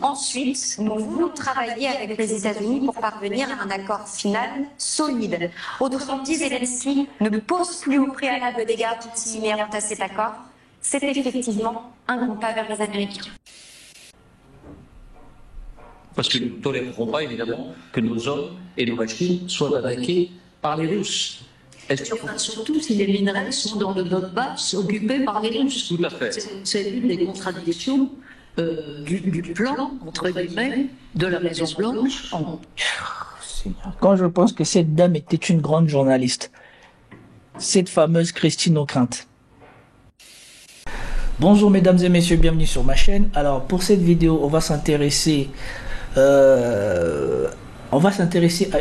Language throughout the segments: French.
ensuite, nous voulons travailler avec les États-Unis pour parvenir à un accord final solide. Autrement dit, Zelensky ne pose plus au préalable des garanties inhérentes à cet accord. C'est effectivement un grand pas vers les Américains. Parce que nous ne tolérerons pas, évidemment, que nos hommes et nos machines soient attaqués par les Russes. Surtout si les minerais sont dans le Donbass occupés par les Russes. Tout à fait. C'est l'une des contradictions du plan, entre guillemets, de la Maison-Blanche. Quand je pense que cette dame était une grande journaliste, cette fameuse Christine O'Krent. Bonjour mesdames et messieurs, bienvenue sur ma chaîne. Alors pour cette vidéo, on va s'intéresser à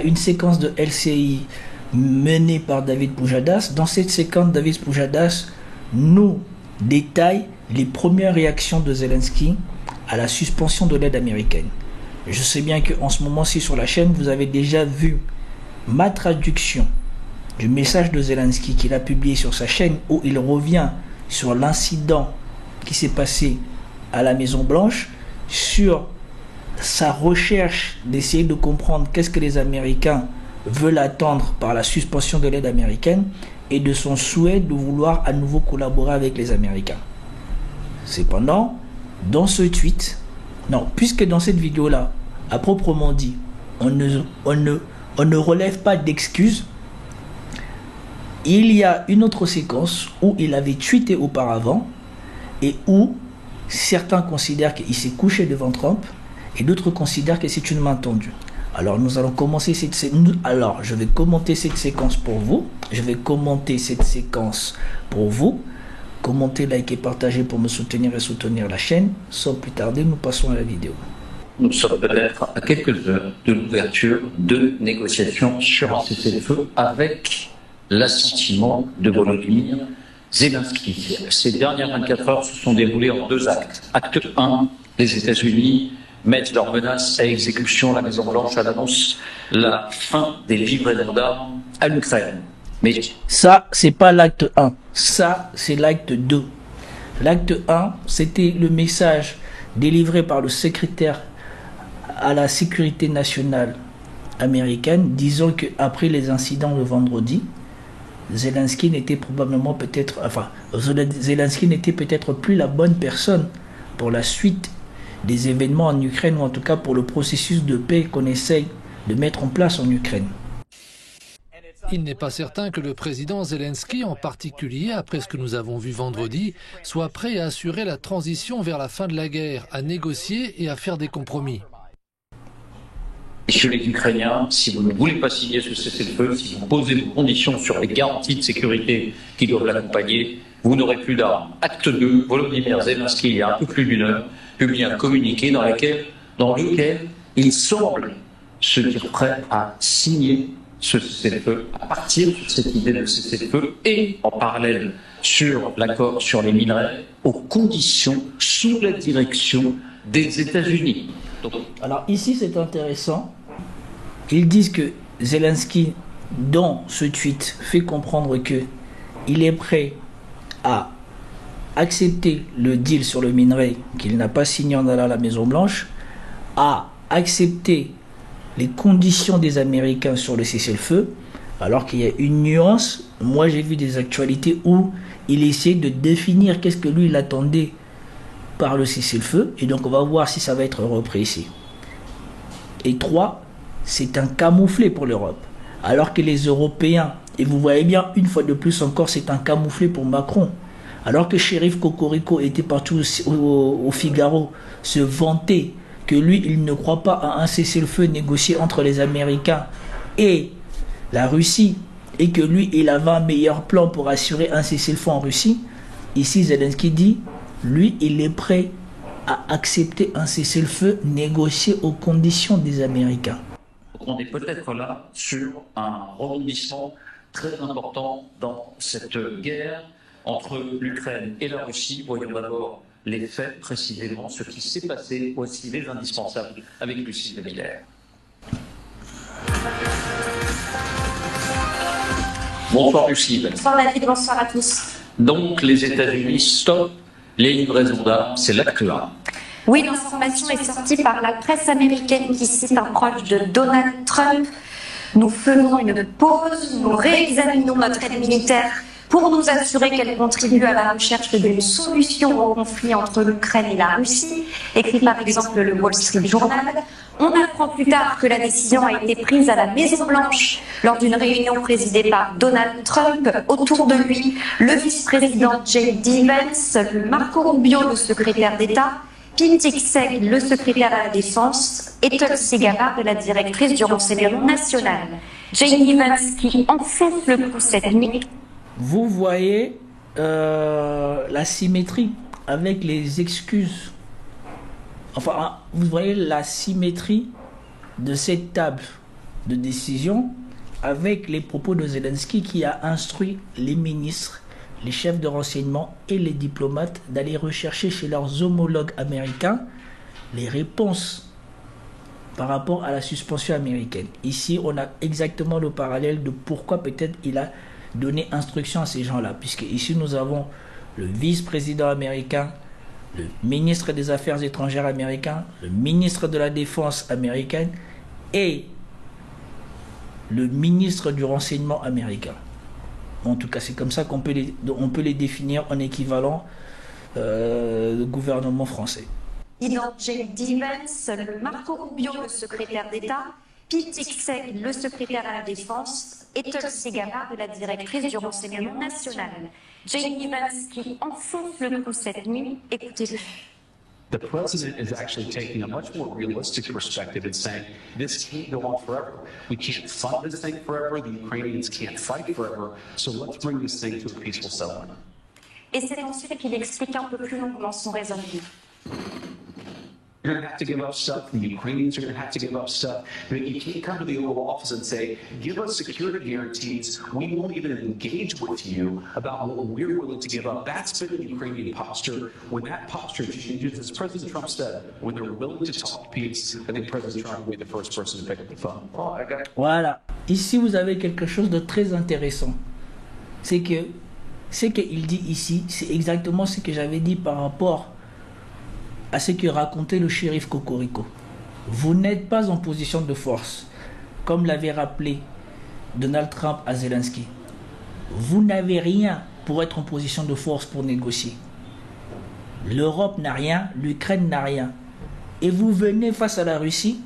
une séquence de LCI menée par David Pujadas. Dans cette séquence, David Pujadas nous détaille les premières réactions de Zelensky à la suspension de l'aide américaine. Je sais bien qu'en ce moment-ci sur la chaîne, vous avez déjà vu ma traduction du message de Zelensky qu'il a publié sur sa chaîne, où il revient sur l'incident qui s'est passé à la Maison Blanche, sur sa recherche d'essayer de comprendre qu'est-ce que les Américains veulent attendre par la suspension de l'aide américaine, et de son souhait de vouloir à nouveau collaborer avec les Américains. Cependant, dans ce tweet, non, puisque dans cette vidéo-là, à proprement dit, on ne relève pas d'excuses, il y a une autre séquence où il avait tweeté auparavant et où certains considèrent qu'il s'est couché devant Trump et d'autres considèrent que c'est une main tendue. Alors nous allons commencer cette séquence. Alors je vais commenter cette séquence pour vous. Commentez, likez, partagez pour me soutenir et soutenir la chaîne. Sans plus tarder, nous passons à la vidéo. Nous sommes peut-être à quelques heures de l'ouverture de négociations sur un cessez-le-feu avec l'assentiment de Volodymyr Zelensky. Ces dernières 24 heures se sont déroulées en deux actes. Acte 1, les États-Unis mettent leurs menaces à exécution. La Maison-Blanche annonce la fin des livraisons d'armes à l'Ukraine. Mais ça, c'est pas l'acte 1. Ça, c'est l'acte 2. L'acte 1, c'était le message délivré par le secrétaire à la sécurité nationale américaine, disant qu'après les incidents de vendredi, Zelensky n'était peut-être plus la bonne personne pour la suite des événements en Ukraine, ou en tout cas pour le processus de paix qu'on essaye de mettre en place en Ukraine. Il n'est pas certain que le président Zelensky, en particulier après ce que nous avons vu vendredi, soit prêt à assurer la transition vers la fin de la guerre, à négocier et à faire des compromis. Messieurs les Ukrainiens, si vous ne voulez pas signer ce cessez-le-feu, si vous posez vos conditions sur les garanties de sécurité qui doivent l'accompagner, vous n'aurez plus d'armes. Acte 2, Volodymyr Zelensky, il y a un peu plus d'une heure, publie un communiqué dans lequel il semble se dire prêt à signer ce cessez-le-feu, à partir de cette idée de cessez-le-feu, et en parallèle sur l'accord sur les minerais, aux conditions sous la direction des États-Unis. Alors ici c'est intéressant, ils disent que Zelensky dans ce tweet fait comprendre que il est prêt à accepter le deal sur le minerai qu'il n'a pas signé en allant à la Maison Blanche, à accepter les conditions des Américains sur le cessez-le-feu, alors qu'il y a une nuance. Moi j'ai vu des actualités où il essaie de définir qu'est-ce que lui il attendait par le cessez-le-feu, et donc on va voir si ça va être repris ici. Et 3, c'est un camouflet pour l'Europe, alors que les Européens, et vous voyez bien une fois de plus encore, c'est un camouflet pour Macron, alors que Shérif Cocorico était partout au Figaro se vanter que lui il ne croit pas à un cessez-le-feu négocié entre les Américains et la Russie, et que lui il avait un meilleur plan pour assurer un cessez-le-feu en Russie. Ici Zelensky dit lui, il est prêt à accepter un cessez-le-feu négocié aux conditions des Américains. On est peut-être là sur un rebondissement très important dans cette guerre entre l'Ukraine et la Russie. Voyons d'abord les faits précisément, ce qui s'est passé, aussi les indispensables avec Lucille de Miller. Bonsoir Lucille. Bonsoir David, bonsoir à tous. Donc les États-Unis stoppent les livraisons d'armes, c'est l'acte 1. Oui, l'information est sortie par la presse américaine qui cite un proche de Donald Trump. Nous faisons une pause, nous réexaminons notre aide militaire pour nous assurer qu'elle contribue à la recherche d'une solution au conflit entre l'Ukraine et la Russie, écrit par exemple le Wall Street Journal. On apprend plus tard que la décision a été prise à la Maison-Blanche lors d'une réunion présidée par Donald Trump. Autour de lui, le vice-président J.D. Vance, le Marco Rubio, le secrétaire d'État, Pete Hegseth, le secrétaire à la Défense, et Tulsi Gabbard, la directrice du renseignement national. J.D. Vance qui enfonce le coup cette nuit. Vous voyez la symétrie avec les excuses. Enfin, vous voyez la symétrie de cette table de décision avec les propos de Zelensky qui a instruit les ministres, les chefs de renseignement et les diplomates d'aller rechercher chez leurs homologues américains les réponses par rapport à la suspension américaine. Ici, on a exactement le parallèle de pourquoi peut-être il a donné instruction à ces gens-là, puisque ici nous avons le vice-président américain, le ministre des Affaires étrangères américain, le ministre de la Défense américaine et le ministre du renseignement américain. En tout cas, c'est comme ça qu'on peut les définir en équivalent de gouvernement français. J.D. Vance, le Marco Rubio, le secrétaire d'État, Pete Hegseth, le secrétaire à la Défense, et Tulsi Gabbard, la directrice du renseignement national. J.D. Vance qui enfonce le coup cette nuit, écoutez-le. The president is actually taking a much more realistic perspective and saying, this can't go on forever. We can't fund this thing forever. The Ukrainians can't fight forever. So let's bring this thing to a peaceful settlement. Et c'est ensuite qu'il explique un peu plus longuement son raisonnement. You're going to have to give up stuff. The Ukrainians are going to have to give up stuff. But you can't come to the Oval Office and say, give us security guarantees. We won't even engage with you about what we're willing to give up. That's been the Ukrainian posture. When that posture changes, as President Trump said, when they're willing to talk peace, I think President Trump will be the first person to pick up the phone. Voilà. Ici, vous avez quelque chose de très intéressant. C'est que ce qu'il dit ici, c'est exactement ce que j'avais dit par rapport à ce que racontait le shérif Cocorico. Vous n'êtes pas en position de force, comme l'avait rappelé Donald Trump à Zelensky. Vous n'avez rien pour être en position de force pour négocier. L'Europe n'a rien, l'Ukraine n'a rien. Et vous venez face à la Russie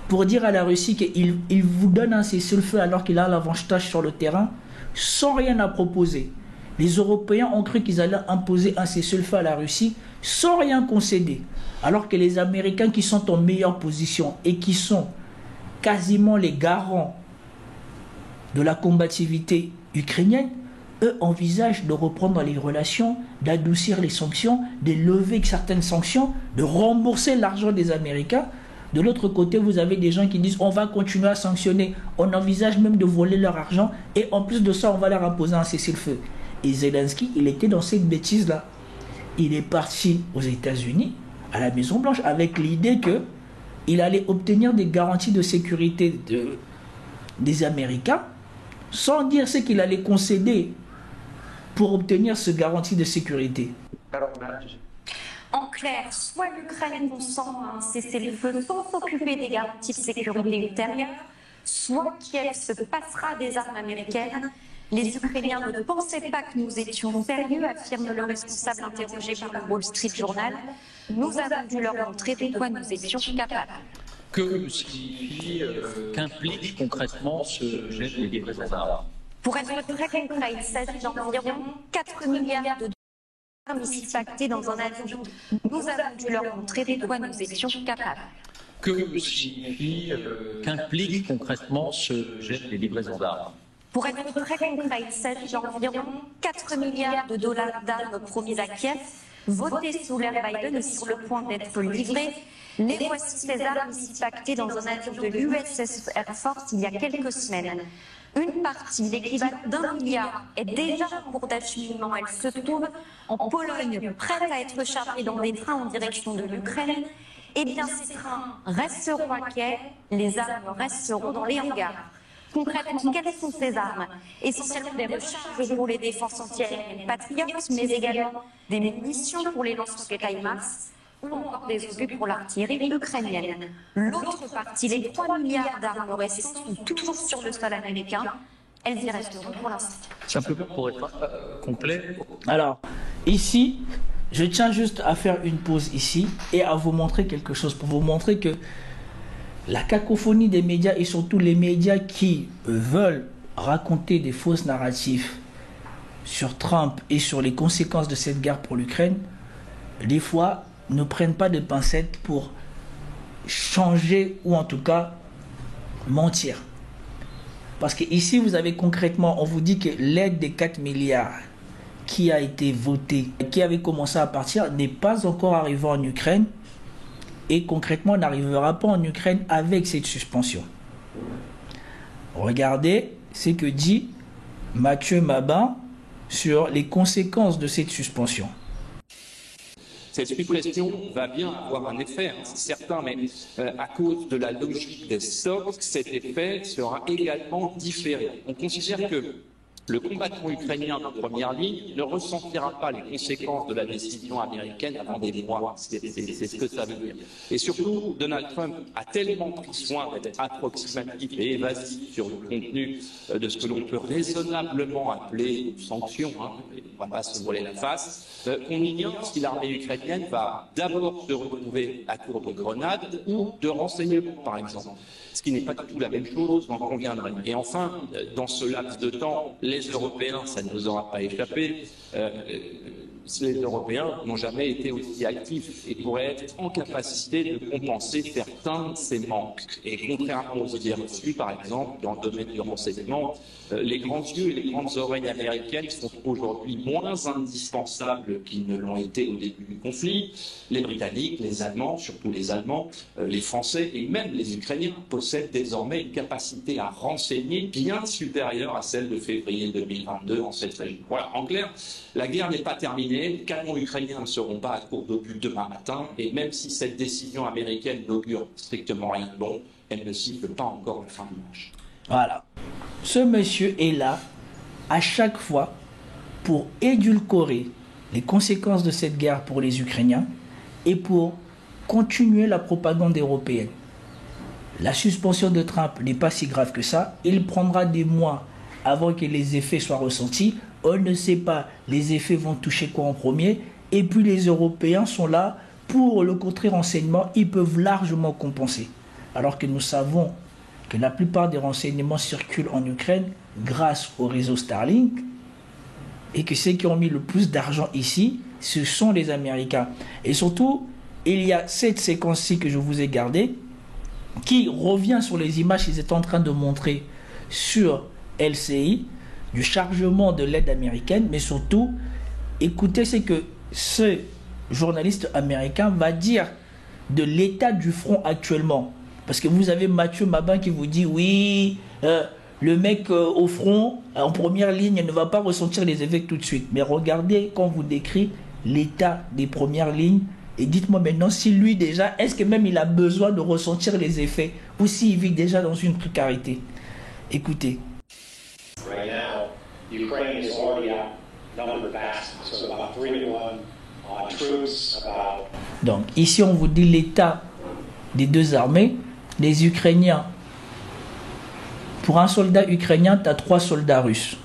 pour dire à la Russie qu'il vous donne un cessez-le-feu alors qu'il a l'avantage sur le terrain, sans rien à proposer. Les Européens ont cru qu'ils allaient imposer un cessez-le-feu à la Russie sans rien concéder. Alors que les Américains qui sont en meilleure position et qui sont quasiment les garants de la combativité ukrainienne, eux envisagent de reprendre les relations, d'adoucir les sanctions, de lever certaines sanctions, de rembourser l'argent des Américains. De l'autre côté, vous avez des gens qui disent on va continuer à sanctionner, on envisage même de voler leur argent et en plus de ça, on va leur imposer un cessez-le-feu. Et Zelensky, il était dans cette bêtise-là. Il est parti aux États-Unis, à la Maison-Blanche, avec l'idée qu'il allait obtenir des garanties de sécurité des Américains, sans dire ce qu'il allait concéder pour obtenir ce garantie de sécurité. En clair, soit l'Ukraine consent à un cessez-le-feu sans s'occuper des garanties de sécurité ultérieures, soit Kiev se passera des armes américaines. Les Ukrainiens ne pensaient pas que nous étions sérieux, affirme le responsable interrogé par le Wall Street Journal. Nous avons dû leur montrer de quoi nous étions capables. Que signifie, qu'implique concrètement ce geste des livraisons d'armes? Pour être très concret, il s'agit d'environ 4 milliards de dollars ici pactés dans un avion. Nous avons dû leur montrer de quoi nous étions capables. Que signifie, qu'implique concrètement ce geste des livraisons d'armes? Pour être très concret, il s'agit d'environ 4 milliards de dollars d'armes promises à Kiev, votées sous l'ère Biden et sur le point d'être livrées. Les voici ces armes ici pactées dans un avion de l'USS Air Force il y a quelques semaines. Une partie, l'équivalent d'1 milliard, est déjà en cours d'acheminement. Elle se trouve en Pologne, prête à être chargée dans des trains en direction de l'Ukraine. Eh bien, ces trains resteront à Kiev, les armes resteront dans les hangars. Concrètement, quelles sont ces armes? Essentiellement des recharges pour les défenses antiaériennes patriotes, mais également des munitions pour les lance-roquettes HIMARS ou encore des obus pour l'artillerie ukrainienne. L'autre partie, les 3 milliards d'armes restantes, sont toujours sur le sol américain. Elles y resteront pour l'instant. Simplement pour être complet. Alors, ici, je tiens juste à faire une pause ici et à vous montrer quelque chose, pour vous montrer que la cacophonie des médias et surtout les médias qui veulent raconter des fausses narratifs sur Trump et sur les conséquences de cette guerre pour l'Ukraine, des fois ne prennent pas de pincettes pour changer ou en tout cas mentir. Parce que ici vous avez concrètement, on vous dit que l'aide des 4 milliards qui a été votée, qui avait commencé à partir, n'est pas encore arrivée en Ukraine et concrètement n'arrivera pas en Ukraine avec cette suspension. Regardez ce que dit Mathieu Mabin sur les conséquences de cette suspension. Cette suppression va bien avoir un effet, hein, c'est certain, mais à cause de la logique des stocks, cet effet sera également différé. On considère que le combattant ukrainien de première ligne ne ressentira pas les conséquences de la décision américaine avant des mois. C'est ce que ça veut dire. Et surtout, Donald Trump a tellement pris soin d'être approximatif et évasif sur le contenu de ce que l'on peut raisonnablement appeler sanctions, hein, on ne va pas se voiler la face, qu'on ignore si l'armée ukrainienne va d'abord se retrouver à court de grenades ou de renseignements, par exemple. Ce qui n'est pas du tout la même chose, on en conviendrait. Et enfin, dans ce laps de temps, les Européens, ça ne nous aura pas échappé, les Européens n'ont jamais été aussi actifs et pourraient être en capacité de compenser certains de ces manques. Et contrairement aux idées reçues, par exemple, dans le domaine du renseignement, les grands yeux et les grandes oreilles américaines sont aujourd'hui moins indispensables qu'ils ne l'ont été au début du conflit. Les Britanniques, les Allemands, surtout les Allemands, les Français et même les Ukrainiens possèdent désormais une capacité à renseigner bien supérieure à celle de février 2022 en cette région. Voilà, en clair, la guerre n'est pas terminée. Les canons ukrainiens ne seront pas à court d'obus demain matin, et même si cette décision américaine n'augure strictement rien de bon, elle ne siffle pas encore la fin du match. Voilà. Ce monsieur est là à chaque fois pour édulcorer les conséquences de cette guerre pour les Ukrainiens et pour continuer la propagande européenne. La suspension de Trump n'est pas si grave que ça. Il prendra des mois avant que les effets soient ressentis. On ne sait pas les effets vont toucher quoi en premier. Et puis les Européens sont là pour le contre-renseignement. Ils peuvent largement compenser. Alors que nous savons que la plupart des renseignements circulent en Ukraine grâce au réseau Starlink. Et que ceux qui ont mis le plus d'argent ici, ce sont les Américains. Et surtout, il y a cette séquence-ci que je vous ai gardée, qui revient sur les images qu'ils étaient en train de montrer sur LCI, du chargement de l'aide américaine, mais surtout, écoutez ce que ce journaliste américain va dire de l'état du front actuellement. Parce que vous avez Mathieu Mabin qui vous dit, oui, le mec au front, en première ligne, ne va pas ressentir les effets tout de suite. Mais regardez quand vous décrit l'état des premières lignes, et dites-moi maintenant si lui déjà, est-ce que même il a besoin de ressentir les effets, ou s'il vit déjà dans une précarité. Écoutez. Right now, Ukraine is already outnumbered vastly, so about 3-1 on troops, about... Donc ici on vous dit l'état des deux armées. Les Ukrainiens, pour un soldat ukrainien, tu as 3 soldats russes.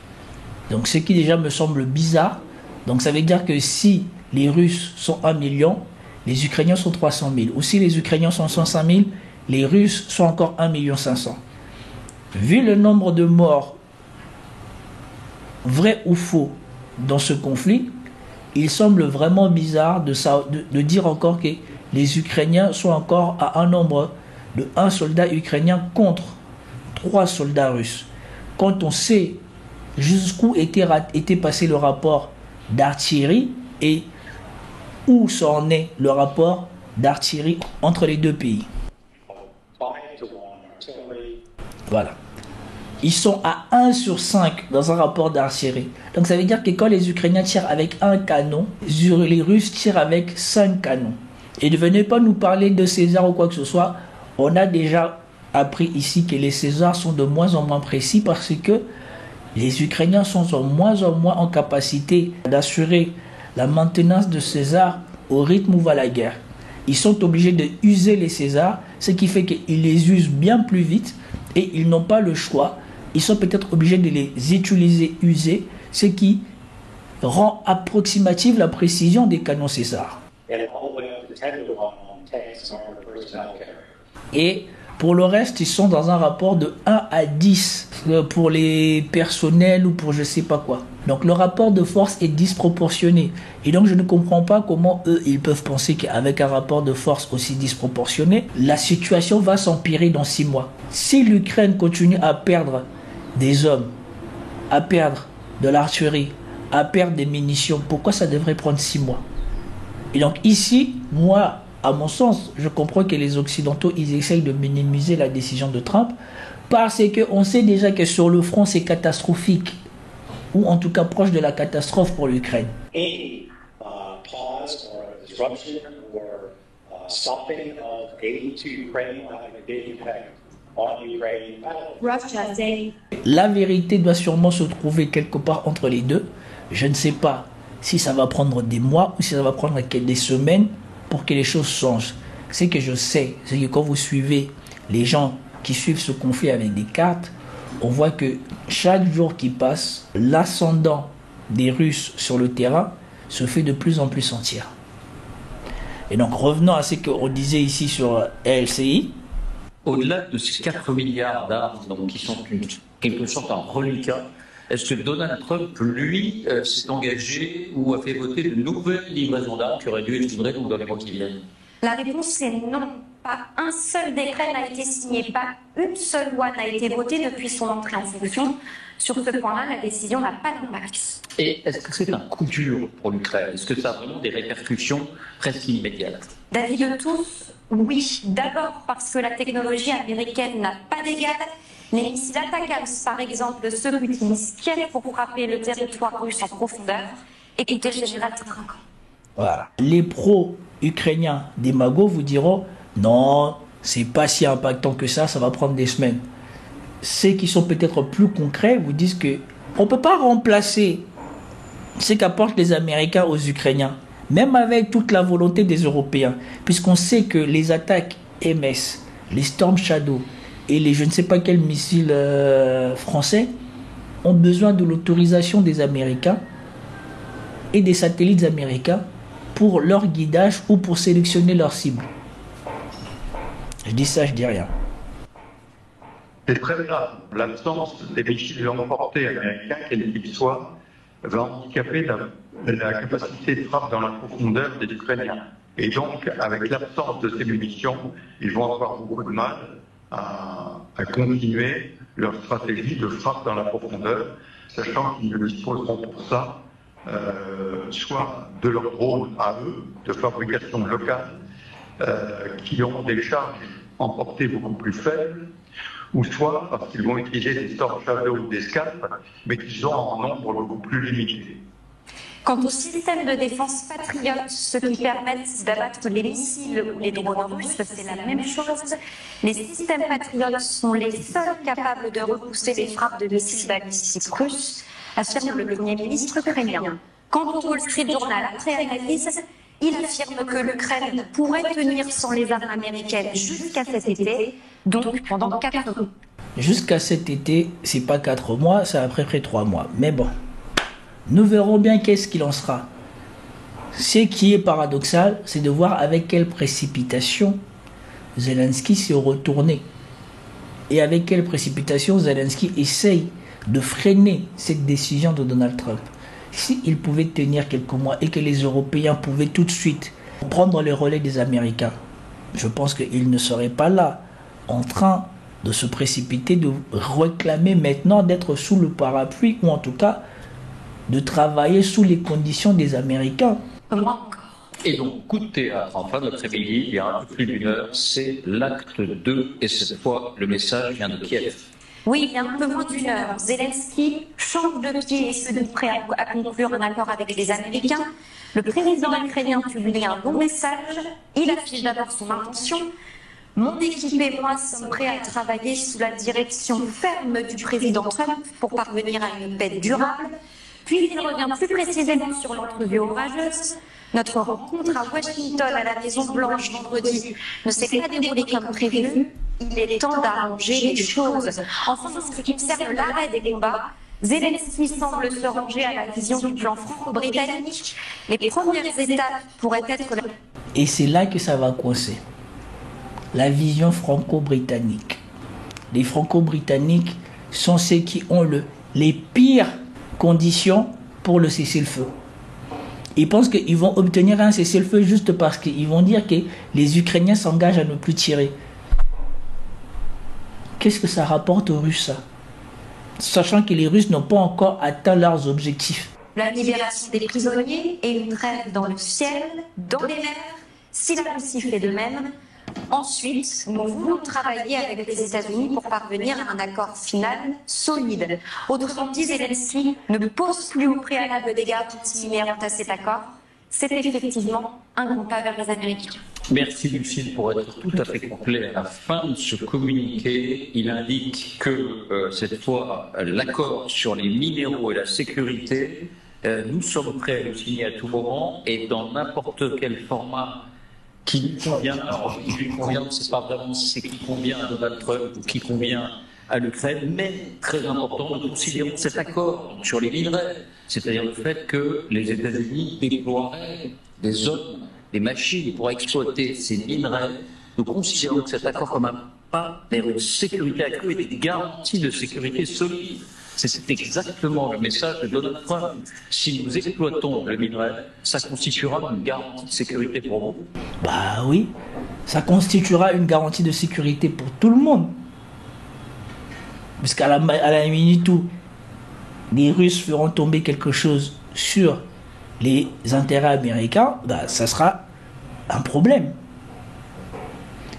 Donc ce qui déjà me semble bizarre. Donc ça veut dire que si les Russes sont 1 million, les Ukrainiens sont 300 000. Ou si les Ukrainiens sont 105 000, les Russes sont encore 1 500 000. Vu le nombre de morts, vrai ou faux, dans ce conflit, il semble vraiment bizarre de dire encore que les Ukrainiens sont encore à un nombre de 1 soldat ukrainien contre 3 soldats russes. Quand on sait jusqu'où était passé le rapport d'artillerie et où s'en est le rapport d'artillerie entre les deux pays. Voilà. Ils sont à 1 sur 5 dans un rapport d'artillerie. Donc ça veut dire que quand les Ukrainiens tirent avec 1 canon, les Russes tirent avec 5 canons. Et ne venez pas nous parler de César ou quoi que ce soit. On a déjà appris ici que les Césars sont de moins en moins précis parce que les Ukrainiens sont de moins en moins en capacité d'assurer la maintenance de César au rythme où va la guerre. Ils sont obligés de user les Césars, ce qui fait qu'ils les usent bien plus vite et ils n'ont pas le choix. Ils sont peut-être obligés de les utiliser, user, ce qui rend approximative la précision des canons César. Et pour le reste, ils sont dans un rapport de 1 à 10 pour les personnels ou pour je sais pas quoi. Donc le rapport de force est disproportionné. Et donc je ne comprends pas comment eux, ils peuvent penser qu'avec un rapport de force aussi disproportionné, la situation va s'empirer dans 6 mois. Si l'Ukraine continue à perdre des hommes, à perdre de l'artillerie, à perdre des munitions, pourquoi ça devrait prendre 6 mois? Et donc ici, moi, à mon sens, je comprends que les Occidentaux, ils essayent de minimiser la décision de Trump parce qu'on sait déjà que sur le front, c'est catastrophique, ou en tout cas proche de la catastrophe pour l'Ukraine. Pause or disruption or stopping of aid to Ukraine will have a big impact on Ukraine. Russia saying La vérité doit sûrement se trouver quelque part entre les deux. Je ne sais pas si ça va prendre des mois ou si ça va prendre des semaines pour que les choses changent. Ce que je sais, c'est que quand vous suivez les gens qui suivent ce conflit avec des cartes, on voit que chaque jour qui passe, l'ascendant des Russes sur le terrain se fait de plus en plus sentir. Et donc revenons à ce qu'on disait ici sur LCI. Au-delà de ces 4 milliards d'armes donc, qui sont quelque sorte un reliquat, est-ce que Donald Trump, lui, s'est engagé ou a fait voter de nouvelles livraisons d'armes qui auraient dû être livrées dans les mois qui viennent? La réponse est non. Pas un seul décret n'a été signé, pas une seule loi n'a été votée depuis son entrée en fonction. Sur ce point-là, la décision n'a pas d'impact. Et est-ce que c'est un coup dur pour l'Ukraine? Est-ce que ça a vraiment des répercussions presque immédiates? D'avis de tous, oui. D'abord parce que la technologie américaine n'a pas d'égal. Les missiles Atacams, par exemple, ceux qu'utilise Kiev pour frapper le territoire russe en profondeur. Écoutez le général Trinquant. Voilà. Les pro-ukrainiens des magots vous diront non, c'est pas si impactant que ça va prendre des semaines. Ceux qui sont peut-être plus concrets vous disent que on ne peut pas remplacer ce qu'apportent les Américains aux Ukrainiens, même avec toute la volonté des Européens, puisqu'on sait que les attaques MS, les Storm Shadow et les je ne sais pas quels missiles français ont besoin de l'autorisation des Américains et des satellites américains pour leur guidage ou pour sélectionner leurs cibles. Je dis ça, je dis rien. C'est très grave. L'absence des missiles emportés américains, quels qu'ils soient, va handicaper la capacité de frappe dans la profondeur des Ukrainiens. Et donc, avec l'absence de ces munitions, ils vont avoir beaucoup de mal à continuer leur stratégie de frappe dans la profondeur, sachant qu'ils ne disposeront pour ça soit de leurs drones à eux, de fabrication locale, qui ont des charges en portée beaucoup plus faibles, ou soit parce qu'ils vont utiliser des Storm Shadow ou des Scalp, mais qu'ils ont en nombre beaucoup plus limité. Quant au système de défense Patriot, ceux qui permettent d'abattre les missiles ou les drones russes, c'est la même chose. Les systèmes Patriot sont les seuls capables de repousser les frappes de missiles balistiques russes, affirme le Premier ministre ukrainien. Quant au Wall Street Journal, après analyse, il affirme que l'Ukraine pourrait tenir sans les armes américaines jusqu'à cet été, donc pendant 4 mois. Jusqu'à cet été, c'est pas 4 mois, c'est à peu près 3 mois. Mais bon, nous verrons bien qu'est-ce qu'il en sera. Ce qui est paradoxal, c'est de voir avec quelle précipitation Zelensky s'est retourné. Et avec quelle précipitation Zelensky essaye de freiner cette décision de Donald Trump. S'il pouvait tenir quelques mois et que les Européens pouvaient tout de suite prendre le relais des Américains, je pense qu'ils ne seraient pas là en train de se précipiter, de réclamer maintenant d'être sous le parapluie ou en tout cas de travailler sous les conditions des Américains. Et donc, coup de théâtre, en fin d'après-midi, il y a un peu plus d'une heure, c'est l'acte 2, et cette fois, le message vient de Kiev. Oui, il y a un peu moins d'une heure. Zelensky change de pied et se dit prêt à conclure un accord avec les Américains. Le président ukrainien publie un long message. Il affiche d'abord son intention. Mon équipe et moi sommes prêts à travailler sous la direction ferme du président Trump pour parvenir à une paix durable. Puis il revient plus précisément sur l'entrevue orageuse. Notre rencontre à Washington, à la Maison-Blanche, vendredi, ne s'est pas déroulée comme prévu. Il est temps d'arranger les choses. Enfin, en ce qui concerne l'arrêt des combats, Zelensky semble se ranger à la vision du plan franco-britannique. Les premières étapes pourraient être... Et c'est là que ça va coincer. La vision franco-britannique. Les franco-britanniques sont ceux qui ont les pires conditions pour le cessez-le-feu. Ils pensent qu'ils vont obtenir un cessez-le-feu juste parce qu'ils vont dire que les Ukrainiens s'engagent à ne plus tirer. Qu'est-ce que ça rapporte aux Russes, ça? Sachant que les Russes n'ont pas encore atteint leurs objectifs. La libération des prisonniers et une trêve dans le ciel, dans les mers, si la Russie fait de même. Ensuite, nous voulons travailler avec les États-Unis pour parvenir à un accord final solide. Autrement dit, Zelensky ne pose plus au préalable des garanties inhérentes à cet accord. C'est effectivement un grand pas vers les Américains. Merci Lucille pour être tout à fait complet. À la fin de ce communiqué, il indique que cette fois, l'accord sur les minéraux et la sécurité, nous sommes prêts à le signer à tout moment et dans n'importe quel format qui nous convient. Alors, qui lui convient, c'est pas vraiment c'est qui convient à Donald Trump ou qui convient à l'Ukraine, mais très important, nous considérons cet accord sur les minerais, c'est-à-dire le fait que les États-Unis déploieraient des hommes, des machines pour exploiter ces minerais. Nous considérons cet accord comme un pas vers une sécurité accrue et des garanties de sécurité solides. C'est exactement le message de Donald Trump. Si nous exploitons le minerai, ça constituera une garantie de sécurité pour vous. Bah oui, ça constituera une garantie de sécurité pour tout le monde. Parce qu'à la minute où les Russes feront tomber quelque chose sur les intérêts américains, bah, ça sera un problème.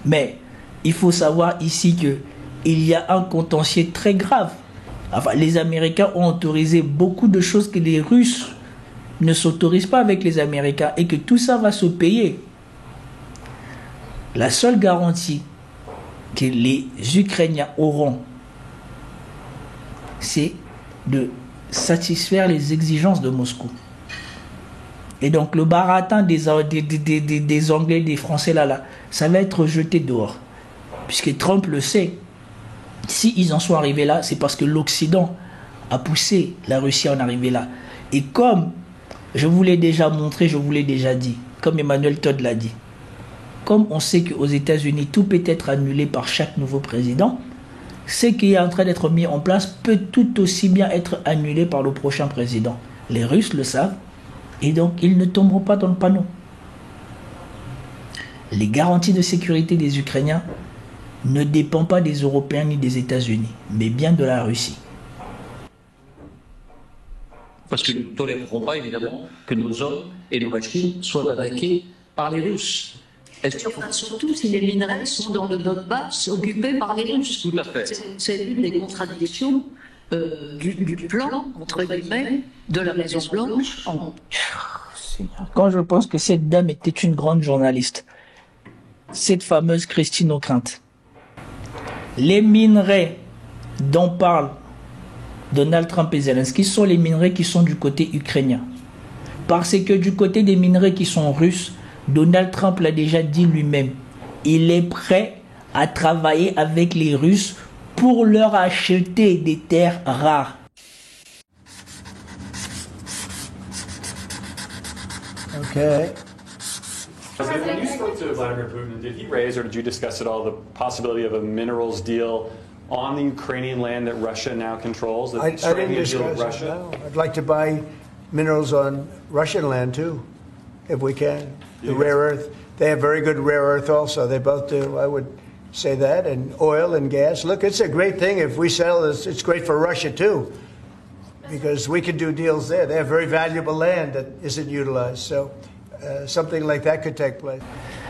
Mais il faut savoir ici qu'il y a un contentieux très grave. Enfin, les Américains ont autorisé beaucoup de choses que les Russes ne s'autorisent pas avec les Américains et que tout ça va se payer. La seule garantie que les Ukrainiens auront, c'est de satisfaire les exigences de Moscou. Et donc le baratin des Anglais, des Français là, ça va être jeté dehors. Puisque Trump le sait. S'ils en sont arrivés là, c'est parce que l'Occident a poussé la Russie à en arriver là. Et comme je vous l'ai déjà montré, je vous l'ai déjà dit, comme Emmanuel Todd l'a dit, comme on sait qu'aux États-Unis, tout peut être annulé par chaque nouveau président, ce qui est en train d'être mis en place peut tout aussi bien être annulé par le prochain président. Les Russes le savent, et donc ils ne tomberont pas dans le panneau. Les garanties de sécurité des Ukrainiens ne dépend pas des Européens ni des États-Unis, mais bien de la Russie. Parce que nous ne tolérerons pas, évidemment, que nos hommes et nos machines soient attaqués par les Russes. Surtout si les minerais sont dans le Donbass occupés par les Russes. Tout à fait. C'est l'une des contradictions du plan, entre guillemets, de la Maison-Blanche. Quand je pense que cette dame était une grande journaliste, cette fameuse Christine O'Krent, les minerais dont parlent Donald Trump et Zelensky sont les minerais qui sont du côté ukrainien. Parce que du côté des minerais qui sont russes, Donald Trump l'a déjà dit lui-même, il est prêt à travailler avec les Russes pour leur acheter des terres rares. Okay. When you spoke to Vladimir Putin, did he raise or did you discuss at all the possibility of a minerals deal on the Ukrainian land that Russia now controls? I didn't discuss it, no. I'd like to buy minerals on Russian land too, if we can. The rare earth. They have very good rare earth also. They both do, I would say that. And oil and gas. Look, it's a great thing if we sell this. It's great for Russia too, because we can do deals there. They have very valuable land that isn't utilized. So something like that could take place.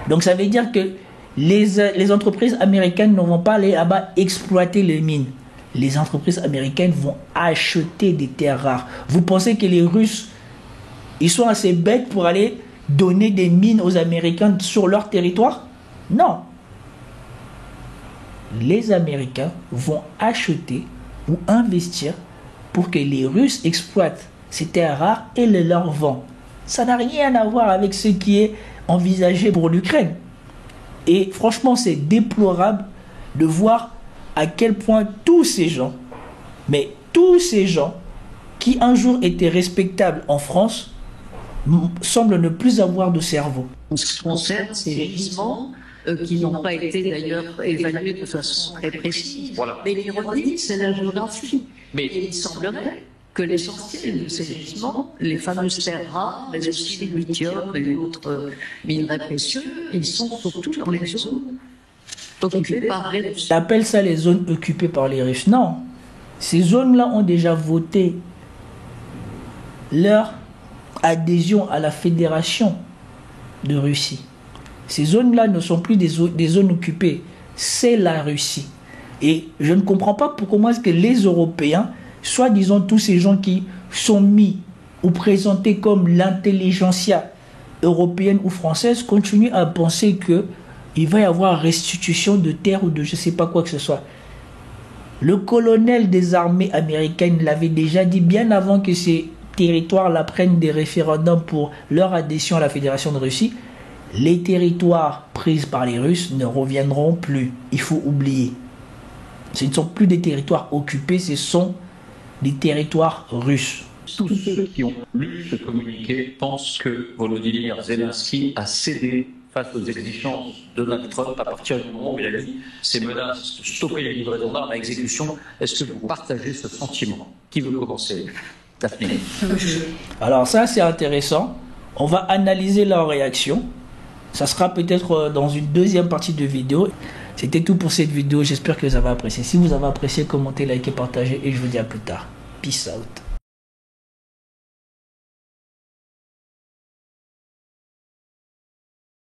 Donc ça veut dire que les entreprises américaines ne vont pas aller là-bas exploiter les mines. Les entreprises américaines vont acheter des terres rares. Vous pensez que les Russes, ils sont assez bêtes pour aller donner des mines aux Américains sur leur territoire? Non. Les Américains vont acheter ou investir pour que les Russes exploitent ces terres rares et les leur vendent. Ça n'a rien à voir avec ce qui est envisagé pour l'Ukraine. Et franchement, c'est déplorable de voir à quel point tous ces gens, mais tous ces gens qui un jour étaient respectables en France, semblent ne plus avoir de cerveau. En ce qui concerne ces gisements, qui n'ont pas été d'ailleurs évalués de façon très précise. Voilà. Mais l'ironie, c'est la géographie. Mais il semblerait que l'essentiel de ces gisements, les fameuses terres rares, mais aussi le lithium et autres minerais précieux, ils sont surtout dans les zones occupées par les Russes. On appelle ça les zones occupées par les Russes. Non, ces zones-là ont déjà voté leur adhésion à la Fédération de Russie. Ces zones-là ne sont plus des zones occupées, c'est la Russie. Et je ne comprends pas pourquoi est-ce que les Européens, soi-disant tous ces gens qui sont mis ou présentés comme l'intelligentsia européenne ou française, continuent à penser qu'il va y avoir restitution de terres ou de je ne sais pas quoi que ce soit. Le colonel des armées américaines l'avait déjà dit bien avant que ces territoires-là prennent des référendums pour leur adhésion à la Fédération de Russie. Les territoires pris par les Russes ne reviendront plus. Il faut oublier. Ce ne sont plus des territoires occupés, ce sont des territoires russes. Tous ceux qui ont lu ce communiqué pensent que Volodymyr Zelensky a cédé face aux exigences de Donald Trump à partir du moment où il a dit ces menaces de stopper les livraisons d'armes à exécution. Est-ce que vous partagez ce sentiment? Qui veut commencer? Daphné. Alors ça c'est intéressant. On va analyser leur réaction. Ça sera peut-être dans une deuxième partie de vidéo. C'était tout pour cette vidéo. J'espère que vous avez apprécié. Si vous avez apprécié, commentez, likez, partagez et je vous dis à plus tard. Peace out.